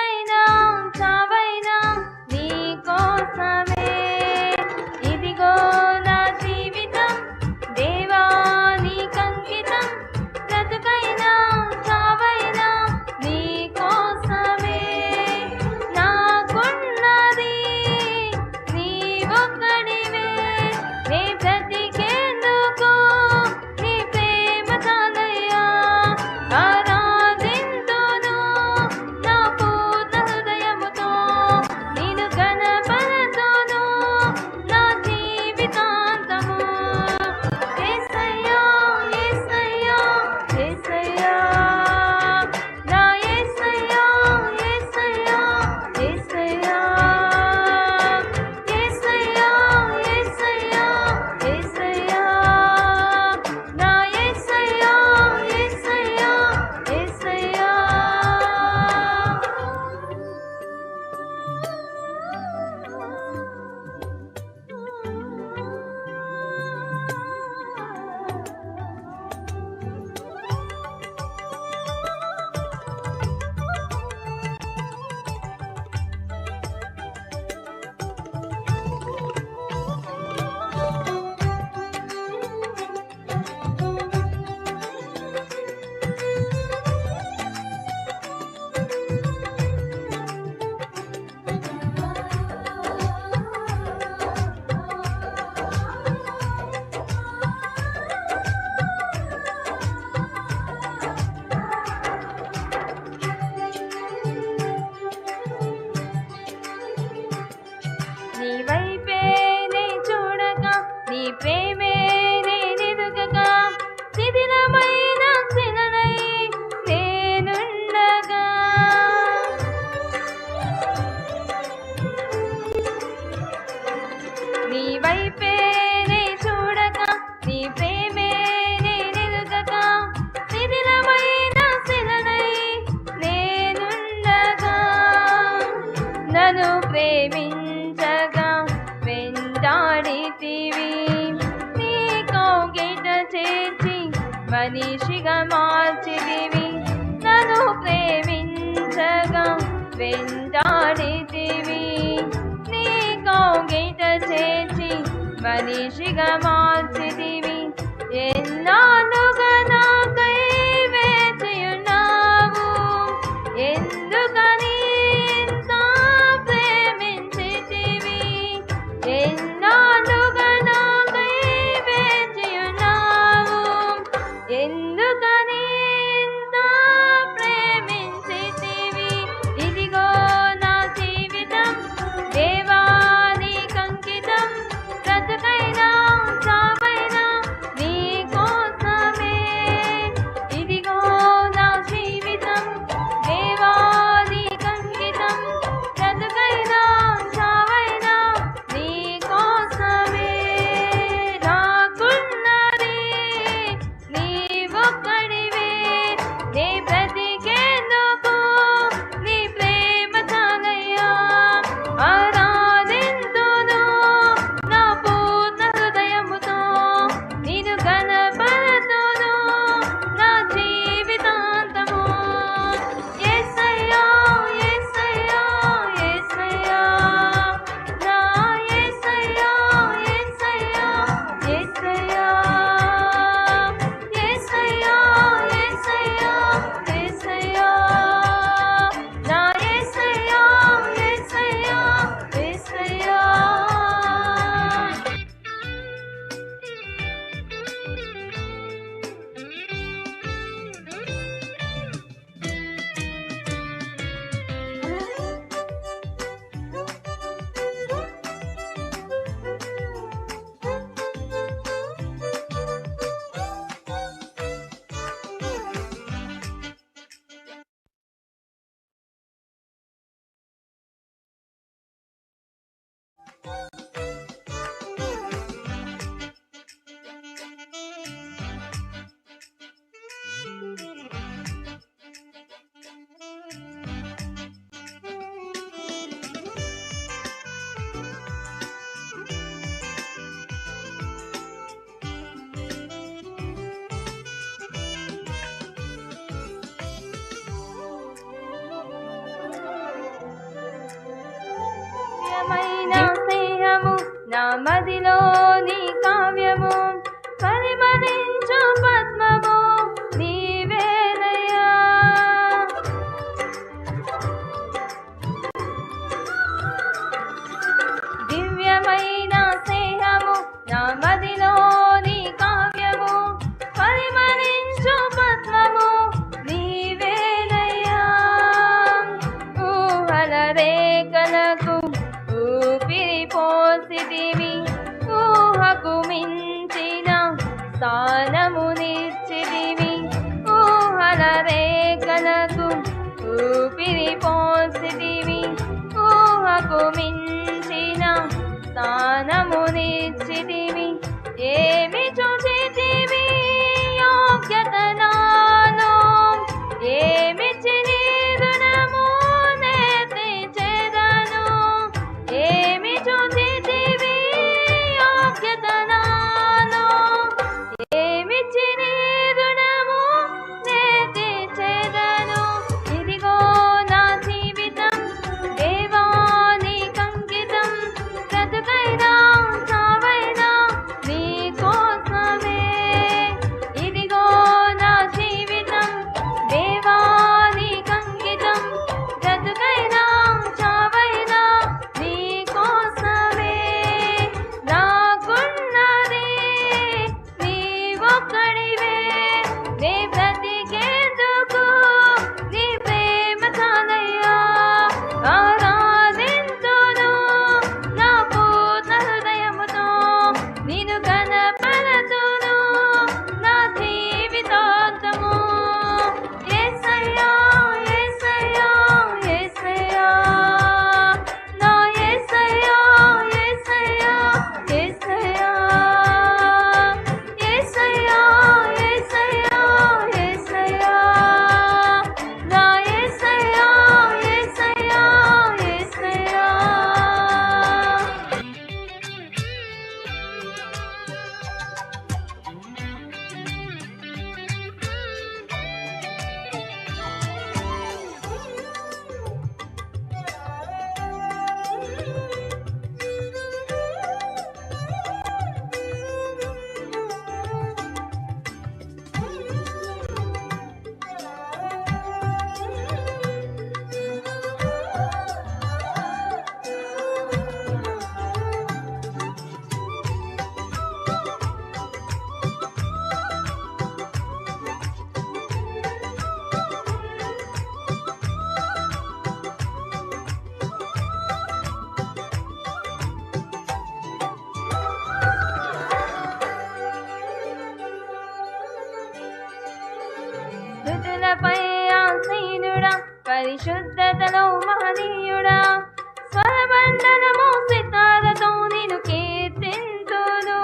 బ్రతుకైనా చావైనా నీ కోసమే. ఇదిగో నా జీవితం దేవా నీకంకితం, బ్రతుకైనా చావైనా నీ కోసమే. నాకున్నది నీవొక్కడివే, నే బ్రతికేందుకు నీ ప్రేమ చాలయ్యా. ఆరాధింతును నా పూర్ణ హృదయముతో, నిన్ను ఘనపరతును నా జీవితాంతము. యేసయ్యా యేసయ్యా యేసయ్యా, నా యేసయ్యా యేసయ్యా యేసయ్యా, యేసయ్యా యేసయ్యా యేసయ్యా, నా యేసయ్యా యేసయ్యా యేసయ్యా. నీ వైపే నే చూడక, నీ ప్రేమే నేనెరుగక, శిథిలమైన శిలనై నేనుండగా. నీ వైపే నే చూడక, నీ ప్రేమే నేనెరుగక, శిథిలమైన శిలనై నేనుండగా. నన్ను ప్రేమించగా వెంటాడితివి, నీ కౌగిట చేర్చి మనిషిగా మార్చితివి. నన్ను ప్రేమించగా వెంటాడితివి, నీ కౌగిట చేర్చి మనిషిగా మార్చితివి. ఎన్నాళ్ళుగా నాకై వేచియున్నావు, ఎందుకని ఇంత ప్రేమించితివి. ఎన్నాళ్ళుగా నాకై వేచియున్నావు, ఎందుకని ఇంత ప్రేమించితివి. ఇదిగో నా జీవితం దేవా నీకంకితం, బ్రతుకైనా చావైనా నీ కోసమే. ఇదిగో నా జీవితం దేవా నీకంకితం, బ్రతుకైనా చావైనా నీ కోసమే. నాకున్నది నీవొక్కడివే, నే బ్రతికేందుకు నీ ప్రేమ చాలయ్యా. ఆరాధింతును నా పూర్ణ హృదయముతో, నిన్ను ఘనపరతును నా జీవితాంతము. యేసయ్యా యేసయ్యా యేసయ్యా, నా యేసయ్యా యేసయ్యా యేసయ్యా, యేసయ్యా యేసయ్యా యేసయ్యా, నా యేసయ్యా యేసయ్యా యేసయ్యా. మదిలో నీ కావ్యము పరిమళించు పద్మము నీవేనయ్యా. దివ్యమైన స్నేహము నా మదిలో నీ కావ్యము పరిమళించు పద్మము నీవేనయ్యా. ఊహల రేఖలకు ఊపిరి పోసిదివి, ఊహకు మించిన స్థానము నిచ్చిదివి. ఊహల రేఖలకు ఊపిరి పోసిదివి, ఊహకు మించిన స్థానము నిచ్చిదివి. ఏమి చూచితివి యోగ్యత నాలో, ఏమిచ్చి నీ రుణము నే తీర్చెదను. ఏమి చూచితివి యోగ్యత నాలో, ఏమిచ్చి నీ రుణము నే తీర్చెదను. ఇదిగో నా జీవితం దేవా నీకంకితం, బ్రతుకైనా చావైనా నీ కోసమే. ఇదిగో నా జీవితం దేవా నీకంకితం, బ్రతుకైనా చావైనా నీ కోసమే. నాకున్నది నీవొక్కడివే, నే బ్రతికేందుకు నీ ప్రేమ చాలయ్యా. ఆరాధింతును నా పూర్ణ హృదయముతో, నిన్ను కనపరతును నా జీవితాంతము. యేసయ్యా యేసయ్యా యేసయ్యా, నా యేసయ్యా యేసయ్యా యేసయ్యా, యేసయ్యా యేసయ్యా యేసయ్యా, నా యేసయ్యా యేసయ్యా యేసయ్యా. స్తుతులపై ఆసీనుడా, పరిశుద్ధతలో మహనీయుడా, స్వరమండలము సితారతో నిన్ను కీర్తింతును.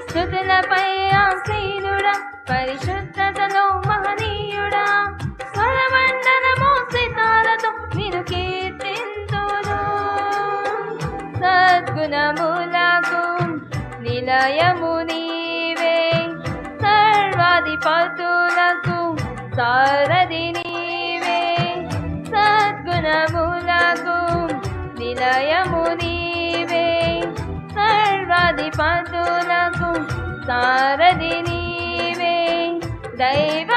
స్తుతులపై ఆసీనుడా, పరిశుద్ధతలో మహనీయుడా, స్వరమండలము సితారతో నిన్ను కీర్తింతును. సద్గుణములకు నిలయము నీవే, సర్వాధిపతులకు సారథి నీవే. సద్గుణములకు నిలయము నీవే, సర్వాధిపతులకు సారథి నీవే. దైవ